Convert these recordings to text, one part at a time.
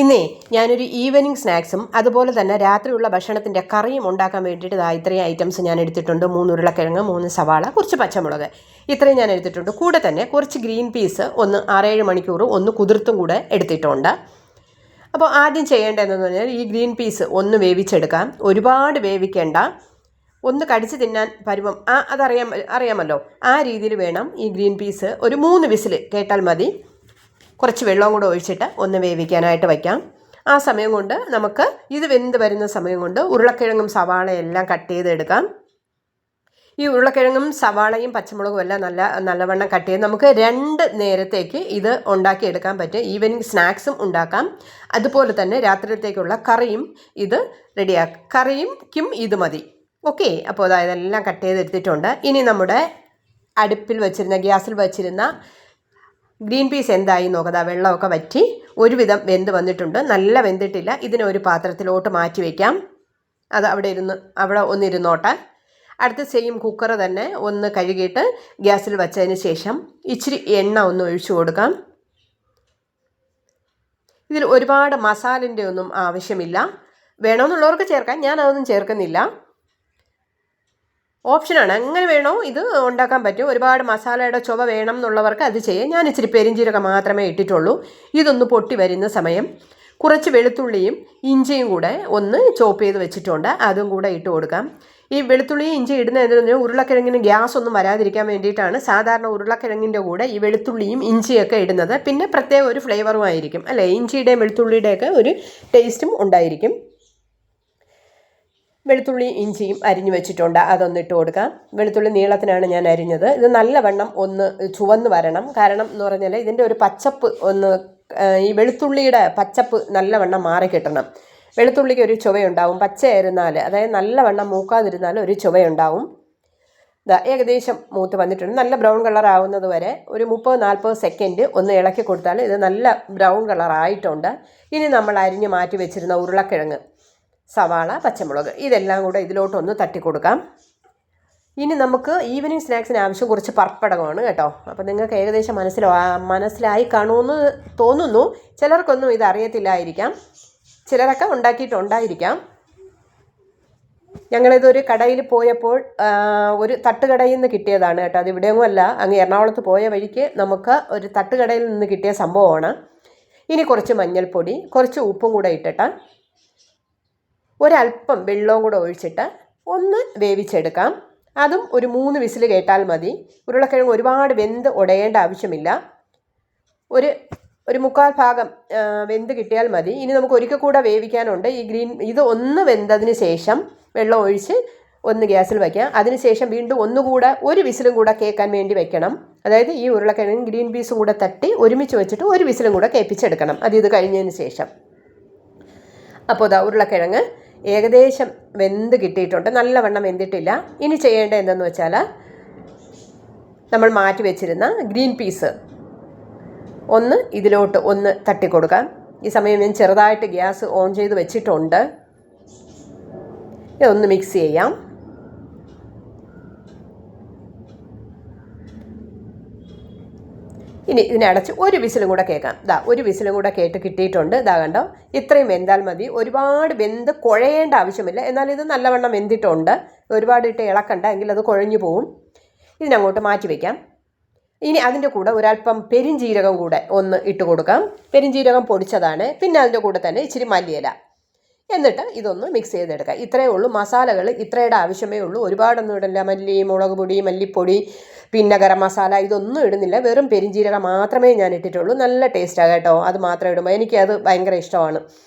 ഇന്നേ ഞാനൊരു ഈവനിങ് സ്നാക്സും അതുപോലെ തന്നെ രാത്രിയുള്ള ഭക്ഷണത്തിൻ്റെ കറിയും ഉണ്ടാക്കാൻ വേണ്ടിയിട്ട് ഇത്രയും ഐറ്റംസ് ഞാൻ എടുത്തിട്ടുണ്ട്. 3 ഉരുളക്കിഴങ്ങ്, 3 സവാള, കുറച്ച് പച്ചമുളക്, ഇത്രയും ഞാൻ എടുത്തിട്ടുണ്ട്. കൂടെ തന്നെ കുറച്ച് ഗ്രീൻ പീസ് ഒന്ന് 6-7 മണിക്കൂർ ഒന്ന് കുതിർത്തും കൂടെ എടുത്തിട്ടുണ്ട്. അപ്പോൾ ആദ്യം ചെയ്യേണ്ടതെന്ന് പറഞ്ഞാൽ ഈ ഗ്രീൻ പീസ് ഒന്ന് വേവിച്ചെടുക്കാം. ഒരുപാട് വേവിക്കേണ്ട, ഒന്ന് കടിച്ച് തിന്നാൻ പരുവം അറിയാമല്ലോ, ആ രീതിയിൽ വേണം ഈ ഗ്രീൻ പീസ്. ഒരു 3 വിസിൽ കേട്ടാൽ മതി. കുറച്ച് വെള്ളവും കൂടെ ഒഴിച്ചിട്ട് ഒന്ന് വേവിക്കാനായിട്ട് വയ്ക്കാം. ആ സമയം കൊണ്ട് നമുക്ക് ഇത് വെന്ത് വരുന്ന സമയം കൊണ്ട് ഉരുളക്കിഴങ്ങും സവാളയും എല്ലാം കട്ട് ചെയ്തെടുക്കാം. ഈ ഉരുളക്കിഴങ്ങും സവാളയും പച്ചമുളകും എല്ലാം നല്ലവണ്ണം കട്ട് ചെയ്ത് നമുക്ക് 2 നേരത്തേക്ക് ഇത് ഉണ്ടാക്കിയെടുക്കാൻ പറ്റും. ഈവനിങ് സ്നാക്സും ഉണ്ടാക്കാം, അതുപോലെ തന്നെ രാത്രിയിലത്തേക്കുള്ള കറിയും ഇത് റെഡിയാക്കാം. കറിയും ഇത് മതി. ഓക്കെ, അപ്പോൾ ഇതെല്ലാം കട്ട് ചെയ്തെടുത്തിട്ടുണ്ട്. ഇനി നമ്മുടെ അടുപ്പിൽ വെച്ചിരുന്ന ഗ്യാസിൽ വെച്ചിരുന്ന ഗ്രീൻ പീസ് എന്തായി നോക്കുക. വെള്ളമൊക്കെ വറ്റി ഒരുവിധം വെന്ത് വന്നിട്ടുണ്ട്. നല്ല വെന്തിട്ടില്ല. ഇതിനെ ഒരു പാത്രത്തിലോട്ട് മാറ്റി വയ്ക്കാം. അത് അവിടെ ഒന്നിരുന്നോട്ടെ. അടുത്ത സെയിം കുക്കർ തന്നെ ഒന്ന് കഴുകിയിട്ട് ഗ്യാസിൽ വെച്ചതിന് ശേഷം ഇച്ചിരി എണ്ണ ഒന്ന് ഒഴിച്ചു കൊടുക്കാം. ഇതിൽ ഒരുപാട് മസാലൻ്റെ ഒന്നും ആവശ്യമില്ല. വേണമെന്നുള്ളവർക്ക് ചേർക്കാം, ഞാൻ അതൊന്നും ചേർക്കുന്നില്ല. ഓപ്ഷനാണ്, അങ്ങനെ വേണോ ഇത് ഉണ്ടാക്കാൻ പറ്റും. ഒരുപാട് മസാലയുടെ ചുവ വേണം എന്നുള്ളവർക്ക് അത് ചെയ്യാം. ഞാൻ ഇച്ചിരി പെരിഞ്ചീരകം മാത്രമേ ഇട്ടിട്ടുള്ളൂ. ഇതൊന്ന് പൊട്ടി വരുന്ന സമയം കുറച്ച് വെളുത്തുള്ളിയും ഇഞ്ചിയും കൂടെ ഒന്ന് ചോപ്പ് ചെയ്ത് വെച്ചിട്ടുണ്ട്, അതും കൂടെ ഇട്ട് കൊടുക്കാം. ഈ വെളുത്തുള്ളിയും ഇഞ്ചി ഇടുന്നതിന് ഉരുളക്കിഴങ്ങിന് ഗ്യാസ് ഒന്നും വരാതിരിക്കാൻ വേണ്ടിയിട്ടാണ് സാധാരണ ഉരുളക്കിഴങ്ങിൻ്റെ കൂടെ ഈ വെളുത്തുള്ളിയും ഇഞ്ചിയൊക്കെ ഇടുന്നത്. പിന്നെ പ്രത്യേക ഒരു ഫ്ലേവറും ആയിരിക്കും അല്ലേ, ഇഞ്ചിയുടെയും വെളുത്തുള്ളിയുടെയൊക്കെ ഒരു ടേസ്റ്റും ഉണ്ടായിരിക്കും. വെളുത്തുള്ളി ഇഞ്ചിയും അരിഞ്ഞു വെച്ചിട്ടുണ്ട്, അതൊന്നിട്ട് കൊടുക്കാം. വെളുത്തുള്ളി നീളത്തിനാണ് ഞാൻ അരിഞ്ഞത്. ഇത് നല്ലവണ്ണം ഒന്ന് ചുവന്ന് വരണം. കാരണം എന്ന് പറഞ്ഞാൽ ഇതിൻ്റെ ഒരു പച്ചപ്പ് ഈ വെളുത്തുള്ളിയുടെ പച്ചപ്പ് നല്ലവണ്ണം മാറിക്കിട്ടണം. വെളുത്തുള്ളിക്ക് ഒരു ചുവയുണ്ടാവും, പച്ചയായിരുന്നാൽ, അതായത് നല്ലവണ്ണം മൂക്കാതിരുന്നാൽ ഒരു ചുവയുണ്ടാവും. ഏകദേശം മൂത്ത് വന്നിട്ടുണ്ട്. നല്ല ബ്രൗൺ കളർ ആവുന്നത് വരെ ഒരു 30-40 സെക്കൻഡ് ഒന്ന് ഇളക്കി കൊടുത്താൽ ഇത് നല്ല ബ്രൗൺ കളറായിട്ടുണ്ട്. ഇനി നമ്മൾ അരിഞ്ഞ് മാറ്റി വെച്ചിരുന്ന ഉരുളക്കിഴങ്ങ്, സവാള, പച്ചമുളക് ഇതെല്ലാം കൂടെ ഇതിലോട്ടൊന്ന് തട്ടിക്കൊടുക്കാം. ഇനി നമുക്ക് ഈവനിങ് സ്നാക്സിന് ആവശ്യം കുറച്ച് പപ്പടകമാണ് കേട്ടോ. അപ്പോൾ നിങ്ങൾക്ക് ഏകദേശം മനസ്സിലായി കാണുമെന്ന് തോന്നുന്നു. ചിലർക്കൊന്നും ഇത് അറിയത്തില്ലായിരിക്കാം, ചിലരൊക്കെ ഉണ്ടാക്കിയിട്ടുണ്ടായിരിക്കാം. ഞങ്ങളിതൊരു കടയിൽ പോയപ്പോൾ ഒരു തട്ടുകടയിൽ നിന്ന് കിട്ടിയതാണ് കേട്ടോ. അത് ഇവിടെയൊന്നും അല്ല, അങ്ങ് എറണാകുളത്ത് പോയ വഴിക്ക് നമുക്ക് ഒരു തട്ടുകടയിൽ നിന്ന് കിട്ടിയ സംഭവമാണ്. ഇനി കുറച്ച് മഞ്ഞൾപ്പൊടി, കുറച്ച് ഉപ്പും കൂടെ ഇട്ടിട്ട് ഒരല്പം വെള്ളവും കൂടെ ഒഴിച്ചിട്ട് ഒന്ന് വേവിച്ചെടുക്കാം. അതും ഒരു 3 വിസിൽ കേട്ടാൽ മതി. ഉരുളക്കിഴങ്ങ് ഒരുപാട് വെന്ത് ഉടയേണ്ട ആവശ്യമില്ല. ഒരു 3/4 ഭാഗം വെന്ത് കിട്ടിയാൽ മതി. ഇനി നമുക്ക് ഒരിക്കൽ കൂടെ വേവിക്കാനുണ്ട്. ഇത് ഒന്ന് വെന്തതിന് ശേഷം വെള്ളം ഒഴിച്ച് ഒന്ന് ഗ്യാസിൽ വയ്ക്കാം. അതിനുശേഷം വീണ്ടും ഒന്നുകൂടെ ഒരു വിസിലും കൂടെ കേൾക്കാൻ വേണ്ടി വെക്കണം. അതായത് ഈ ഉരുളക്കിഴങ്ങും ഗ്രീൻ പീസും കൂടെ തട്ടി ഒരുമിച്ച് വെച്ചിട്ട് ഒരു വിസിലും കൂടെ കേൾപ്പിച്ചെടുക്കണം. ഇത് കഴിഞ്ഞതിന് ശേഷം. അപ്പോൾ ഉരുളക്കിഴങ്ങ് ഏകദേശം വെന്ത് കിട്ടിയിട്ടുണ്ട്, നല്ലവണ്ണം വെന്തിട്ടില്ല. ഇനി ചെയ്യേണ്ടത് എന്തെന്ന് വെച്ചാൽ നമ്മൾ മാറ്റി വെച്ചിരുന്ന ഗ്രീൻ പീസ് ഒന്ന് ഇതിലോട്ട് ഒന്ന് തട്ടിക്കൊടുക്കാം. ഈ സമയം ഞാൻ ചെറുതായിട്ട് ഗ്യാസ് ഓൺ ചെയ്ത് വെച്ചിട്ടുണ്ട്. ഇതൊന്ന് മിക്സ് ചെയ്യാം. ഇനി ഇതിനടച്ച് ഒരു വിസിലും കൂടെ കേൾക്കാം. ഒരു വിസിലും കൂടെ കേട്ട് കിട്ടിയിട്ടുണ്ട്. കണ്ടോ, ഇത്രയും വെന്താൽ മതി. ഒരുപാട് വെന്ത് കുഴയേണ്ട ആവശ്യമില്ല. എന്നാൽ ഇത് നല്ലവണ്ണം വെന്തിട്ടുണ്ട്. ഒരുപാട് ഇട്ട് ഇളക്കണ്ട, എങ്കിൽ അത് കുഴഞ്ഞു പോവും. ഇതിനങ്ങോട്ട് മാറ്റി വയ്ക്കാം. ഇനി അതിൻ്റെ കൂടെ ഒരല്പം പെരിഞ്ചീരകം കൂടെ ഒന്ന് ഇട്ട് കൊടുക്കാം. പെരിഞ്ചീരകം പൊടിച്ചതാണ്. പിന്നെ അതിൻ്റെ കൂടെ തന്നെ ഇച്ചിരി മല്ലിയില, എന്നിട്ട് ഇതൊന്ന് മിക്സ് ചെയ്തെടുക്കാം. ഇത്രയേ ഉള്ളൂ. മസാലകൾ ഇത്രയുടെ ആവശ്യമേ ഉള്ളൂ. ഒരുപാടൊന്നും ഇടില്ല. മല്ലി, മുളക് പൊടി, മല്ലിപ്പൊടി, പിന്നെ ഗരം മസാല ഇതൊന്നും ഇടുന്നില്ല. വെറും പെരിഞ്ചീരകം മാത്രമേ ഞാൻ ഇട്ടിട്ടുള്ളൂ. നല്ല ടേസ്റ്റാണ് കേട്ടോ. അത് മാത്രം ഇടുമ്പോൾ എനിക്കത് ഭയങ്കര ഇഷ്ടമാണ്.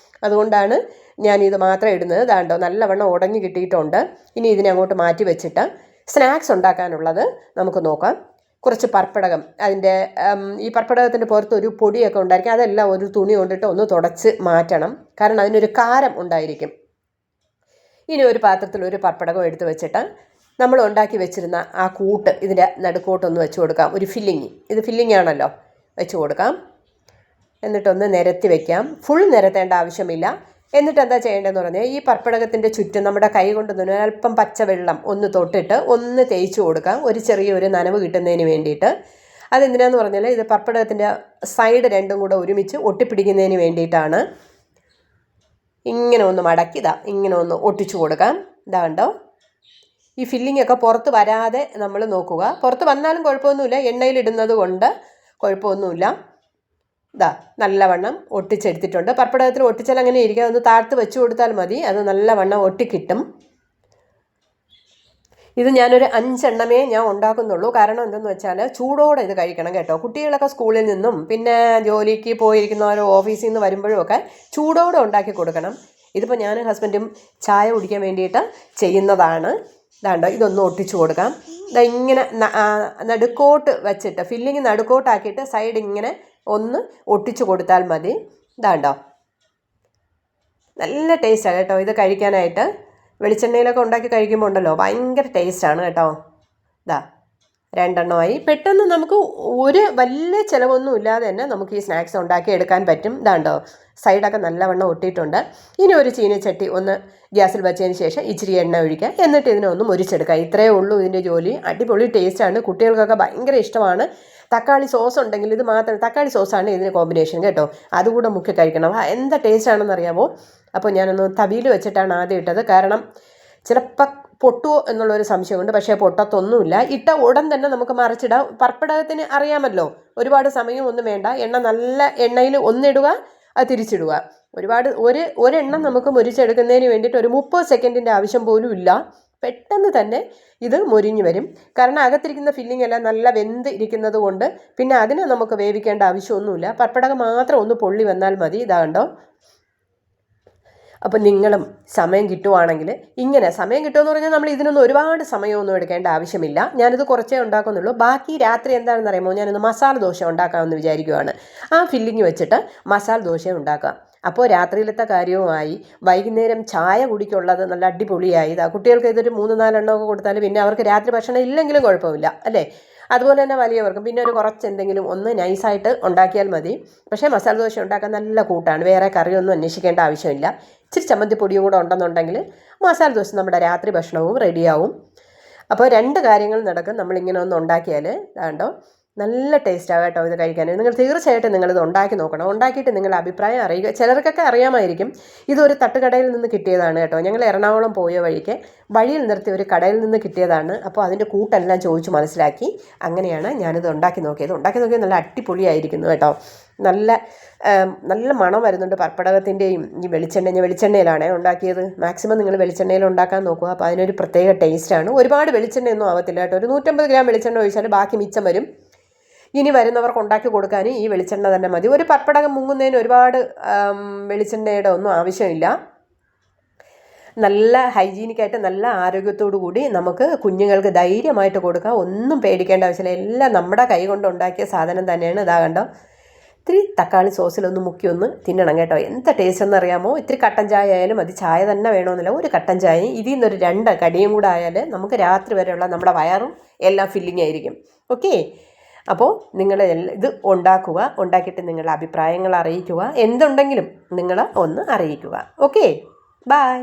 അതുകൊണ്ടാണ് ഞാനിത് മാത്രം ഇടുന്നത്. കണ്ടോ, നല്ലവണ്ണം ഉടഞ്ഞു കിട്ടിയിട്ടുണ്ട്. ഇനി ഇതിനെ അങ്ങോട്ട് മാറ്റി വെച്ചിട്ട് സ്നാക്സ് ഉണ്ടാക്കാനുള്ളത് നമുക്ക് നോക്കാം. കുറച്ച് പപ്പടകം, അതിൻ്റെ ഈ പപ്പടകത്തിൻ്റെ പുറത്ത് ഒരു പൊടിയൊക്കെ ഉണ്ടായിരിക്കും. അതെല്ലാം ഒരു തുണി കൊണ്ടിട്ട് ഒന്ന് തുടച്ച് മാറ്റണം. കാരണം അതിനൊരു കാരം ഉണ്ടായിരിക്കും. ഇനി ഒരു പാത്രത്തിൽ ഒരു പപ്പടകം എടുത്ത് വെച്ചിട്ട് നമ്മൾ ഉണ്ടാക്കി വെച്ചിരുന്ന ആ കൂട്ട് ഇതിൻ്റെ നടുക്കോട്ടൊന്ന് വെച്ച് കൊടുക്കാം. ഒരു ഇത് ഫില്ലിംഗ് ആണല്ലോ, വെച്ച് കൊടുക്കാം. എന്നിട്ടൊന്ന് നിരത്തി വയ്ക്കാം. ഫുൾ നിരത്തേണ്ട ആവശ്യമില്ല. എന്നിട്ട് എന്താ ചെയ്യേണ്ടതെന്ന് പറഞ്ഞാൽ ഈ പപ്പടകത്തിൻ്റെ ചുറ്റും നമ്മുടെ കൈ കൊണ്ട് തന്നെ അല്പം പച്ചവെള്ളം ഒന്ന് തൊട്ടിട്ട് ഒന്ന് തേച്ച് കൊടുക്കാം, ഒരു ചെറിയൊരു നനവ് കിട്ടുന്നതിന് വേണ്ടിയിട്ട്. അതെന്തിനാന്ന് പറഞ്ഞാൽ ഇത് പപ്പടകത്തിൻ്റെ സൈഡ് രണ്ടും കൂടെ ഒരുമിച്ച് ഒട്ടിപ്പിടിക്കുന്നതിന് വേണ്ടിയിട്ടാണ്. ഇങ്ങനെ ഒന്ന് മടക്കി ഇങ്ങനെ ഒന്ന് ഒട്ടിച്ചു കൊടുക്കാം. ഇതാ കണ്ടോ, ഈ ഫില്ലിംഗ് ഒക്കെ പുറത്ത് വരാതെ നമ്മൾ നോക്കുക. പുറത്ത് വന്നാലും കുഴപ്പമൊന്നുമില്ല, എണ്ണയിലിടുന്നത് കൊണ്ട് കുഴപ്പമൊന്നുമില്ല. നല്ലവണ്ണം ഒട്ടിച്ചെടുത്തിട്ടുണ്ട്. പപ്പടത്തിൽ ഒട്ടിച്ചാൽ അങ്ങനെ ഇരിക്കുക, ഒന്ന് താഴ്ത്ത് വെച്ച് കൊടുത്താൽ മതി, അത് നല്ലവണ്ണം ഒട്ടിക്കിട്ടും. ഇത് ഞാനൊരു 5 എണ്ണമേ ഞാൻ ഉണ്ടാക്കുന്നുള്ളൂ. കാരണം എന്തെന്ന് വെച്ചാൽ ചൂടോടെ ഇത് കഴിക്കണം കേട്ടോ. കുട്ടികളൊക്കെ സ്കൂളിൽ നിന്നും പിന്നെ ജോലിക്ക് പോയിരിക്കുന്നവരോ ഓഫീസിൽ നിന്ന് വരുമ്പോഴും ഒക്കെ ചൂടോടെ ഉണ്ടാക്കി കൊടുക്കണം. ഇതിപ്പോൾ ഞാൻ ഹസ്ബൻഡും ചായ കുടിക്കാൻ വേണ്ടിയിട്ട് ചെയ്യുന്നതാണ്. ഇതാണ്ടോ, ഇതൊന്ന് ഒട്ടിച്ചു കൊടുക്കാം. ഇങ്ങനെ നടുക്കോട്ട് വെച്ചിട്ട് ഫില്ലിങ് നടുക്കോട്ടാക്കിയിട്ട് സൈഡ് ഇങ്ങനെ ഒന്ന് ഒട്ടിച്ചു കൊടുത്താൽ മതി. ഇതാണ്ടോ, നല്ല ടേസ്റ്റാണ് കേട്ടോ ഇത് കഴിക്കാനായിട്ട്. വെളിച്ചെണ്ണയിലൊക്കെ ഉണ്ടാക്കി കഴിക്കുമ്പോൾ ഉണ്ടല്ലോ ഭയങ്കര ടേസ്റ്റാണ് കേട്ടോ. 2 എണ്ണമായി. പെട്ടെന്ന് നമുക്ക് ഒരു വലിയ ചിലവൊന്നും ഇല്ലാതെ തന്നെ നമുക്ക് ഈ സ്നാക്സ് ഉണ്ടാക്കി എടുക്കാൻ പറ്റും. ഇതാണ്ടോ, സൈഡൊക്കെ നല്ലവണ്ണം ഒട്ടിയിട്ടുണ്ട്. ഇനി ഒരു ചീനച്ചട്ടി ഒന്ന് ഗ്യാസിൽ വെച്ചതിന് ശേഷം ഇച്ചിരി എണ്ണ ഒഴിക്കുക, എന്നിട്ട് ഇതിനെ ഒന്ന് മുരിച്ചെടുക്കുക. ഇത്രയേ ഉള്ളൂ ഇതിൻ്റെ ജോലി. അടിപൊളി ടേസ്റ്റാണ്, കുട്ടികൾക്കൊക്കെ ഭയങ്കര ഇഷ്ടമാണ്. തക്കാളി സോസ് ഉണ്ടെങ്കിൽ ഇത് മാത്രം, തക്കാളി സോസാണ് ഇതിന് കോമ്പിനേഷൻ കേട്ടോ, അതുകൂടെ മുക്കി കഴിക്കണം. എന്താ ടേസ്റ്റാണെന്ന് അറിയാമോ? അപ്പോൾ ഞാനൊന്ന് തവിയിൽ വെച്ചിട്ടാണ് ആദ്യം ഇട്ടത്, കാരണം ചിലപ്പോൾ പൊട്ടുമോ എന്നുള്ളൊരു സംശയമുണ്ട്. പക്ഷേ പൊട്ടത്തൊന്നുമില്ല. ഇട്ട ഉടൻ തന്നെ നമുക്ക് മറിച്ചിടാം. പപ്പടത്തിന് അറിയാമല്ലോ, ഒരുപാട് സമയമൊന്നും വേണ്ട. എണ്ണ നല്ല എണ്ണയിൽ ഒന്നിടുക, അത് തിരിച്ചിടുക. ഒരെണ്ണം നമുക്ക് മുരിച്ചെടുക്കുന്നതിന് വേണ്ടിയിട്ട് ഒരു 30 സെക്കൻഡിൻ്റെ ആവശ്യം പോലും ഇല്ല. പെട്ടെന്ന് തന്നെ ഇത് മൊരിഞ്ഞു വരും. കാരണം അകത്തിരിക്കുന്ന ഫില്ലിംഗ് എല്ലാം നല്ല വെന്ത് ഇരിക്കുന്നത് കൊണ്ട് പിന്നെ അതിനെ നമുക്ക് വേവിക്കേണ്ട ആവശ്യമൊന്നുമില്ല. പപ്പടകം മാത്രം ഒന്ന് പൊള്ളി വന്നാൽ മതി. ഇതാകണ്ടോ. അപ്പം നിങ്ങളും സമയം കിട്ടുവാണെങ്കിൽ ഇങ്ങനെ, സമയം കിട്ടുമെന്ന് പറഞ്ഞാൽ നമ്മൾ ഇതിനൊന്നും ഒരുപാട് സമയമൊന്നും എടുക്കേണ്ട ആവശ്യമില്ല. ഞാനിത് കുറച്ചേ ഉണ്ടാക്കുന്നുള്ളൂ. ബാക്കി രാത്രി എന്താണെന്ന് അറിയുമോ, ഞാനൊന്ന് മസാല ദോശ ഉണ്ടാക്കാമെന്ന് വിചാരിക്കുവാണ്. ആ ഫില്ലിങ് വെച്ചിട്ട് മസാല ദോശ ഉണ്ടാക്കാം. അപ്പോൾ രാത്രിയിലത്തെ കാര്യവുമായി. വൈകുന്നേരം ചായ കുടിക്കുള്ളത് നല്ല അടിപൊളിയായി. കുട്ടികൾക്ക് ഇതൊരു 3-4 എണ്ണമൊക്കെ കൊടുത്താൽ പിന്നെ അവർക്ക് രാത്രി ഭക്ഷണം ഇല്ലെങ്കിലും കുഴപ്പമില്ല അല്ലേ. അതുപോലെ തന്നെ വലിയവർക്കും പിന്നെ ഒരു കുറച്ച് എന്തെങ്കിലും ഒന്ന് നൈസായിട്ട് ഉണ്ടാക്കിയാൽ മതി. പക്ഷേ മസാല ദോശ ഉണ്ടാക്കാൻ നല്ല കൂട്ടാണ്. വേറെ കറിയൊന്നും അന്വേഷിക്കേണ്ട ആവശ്യമില്ല. ഇച്ചിരി ചമ്മന്തിപ്പൊടിയും കൂടെ ഉണ്ടെന്നുണ്ടെങ്കിൽ മസാല ദോശ നമ്മുടെ രാത്രി ഭക്ഷണവും റെഡിയാവും. അപ്പോൾ 2 കാര്യങ്ങൾ നടക്കും നമ്മളിങ്ങനെ ഒന്ന് ഉണ്ടാക്കിയാൽ. കണ്ടോ, നല്ല ടേസ്റ്റാണ് കേട്ടോ ഇത് കഴിക്കാൻ. നിങ്ങൾ തീർച്ചയായിട്ടും നിങ്ങളിത് ഉണ്ടാക്കി നോക്കണം. ഉണ്ടാക്കിയിട്ട് നിങ്ങളുടെ അഭിപ്രായം അറിയുക. ചിലർക്കൊക്കെ അറിയാമായിരിക്കും. ഇതൊരു തട്ടുകടയിൽ നിന്ന് കിട്ടിയതാണ് കേട്ടോ. ഞങ്ങൾ എറണാകുളം പോയ വഴിയിൽ നിർത്തി ഒരു കടയിൽ നിന്ന് കിട്ടിയതാണ്. അപ്പോൾ അതിൻ്റെ കൂട്ടെല്ലാം ചോദിച്ച് മനസ്സിലാക്കി അങ്ങനെയാണ് ഞാനിത് ഉണ്ടാക്കി നോക്കിയത്. നല്ല അടിപൊളിയായിരിക്കുന്നു കേട്ടോ. നല്ല മണം വരുന്നുണ്ട് പപ്പടകത്തിൻ്റെയും ഈ വെളിച്ചെണ്ണയിലാണ് ഉണ്ടാക്കിയത്. മാക്സിമം നിങ്ങൾ വെളിച്ചെണ്ണയിൽ ഉണ്ടാക്കാൻ നോക്കുക. അപ്പോൾ അതിനൊരു പ്രത്യേക ടേസ്റ്റാണ്. ഒരുപാട് വെളിച്ചെണ്ണയൊന്നും ആവത്തില്ല കേട്ടോ. ഒരു 150 ഗ്രാം വെളിച്ചെണ്ണ ഒഴിച്ചാൽ ബാക്കി മിച്ചം വരും. ഇനി വരുന്നവർക്ക് ഉണ്ടാക്കി കൊടുക്കാൻ ഈ വെളിച്ചെണ്ണ തന്നെ മതി. ഒരു പപ്പടകം മുങ്ങുന്നതിന് ഒരുപാട് വെളിച്ചെണ്ണയുടെ ഒന്നും ആവശ്യമില്ല. നല്ല ഹൈജീനിക്കായിട്ട് നല്ല ആരോഗ്യത്തോടു കൂടി നമുക്ക് കുഞ്ഞുങ്ങൾക്ക് ധൈര്യമായിട്ട് കൊടുക്കാം. ഒന്നും പേടിക്കേണ്ട ആവശ്യമില്ല. എല്ലാം നമ്മുടെ കൈ കൊണ്ട് ഉണ്ടാക്കിയ സാധനം തന്നെയാണ്. ഇതാകണ്ടോ, ഇത്തിരി തക്കാളി സോസിലൊന്ന് മുക്കി ഒന്ന് തിന്നണം കേട്ടോ. എന്താ ടേസ്റ്റ് എന്നറിയാമോ? ഇത്തിരി കട്ടൻ ചായ ആയാലും അത് ചായ തന്നെ വേണമെന്നില്ല. ഒരു കട്ടൻ ചായയും ഇതിൽ നിന്നൊരു 2 കടിയും കൂടെ ആയാൽ നമുക്ക് രാത്രി വരെയുള്ള നമ്മുടെ വയറും എല്ലാം ഫില്ലിംഗ് ആയിരിക്കും. ഓക്കെ, അപ്പോൾ നിങ്ങൾ ഇത് ഉണ്ടാക്കുക. ഉണ്ടാക്കിയിട്ട് നിങ്ങളുടെ അഭിപ്രായങ്ങൾ അറിയിക്കുക. എന്തുണ്ടെങ്കിലും നിങ്ങൾ ഒന്ന് അറിയിക്കുക. Okay, by.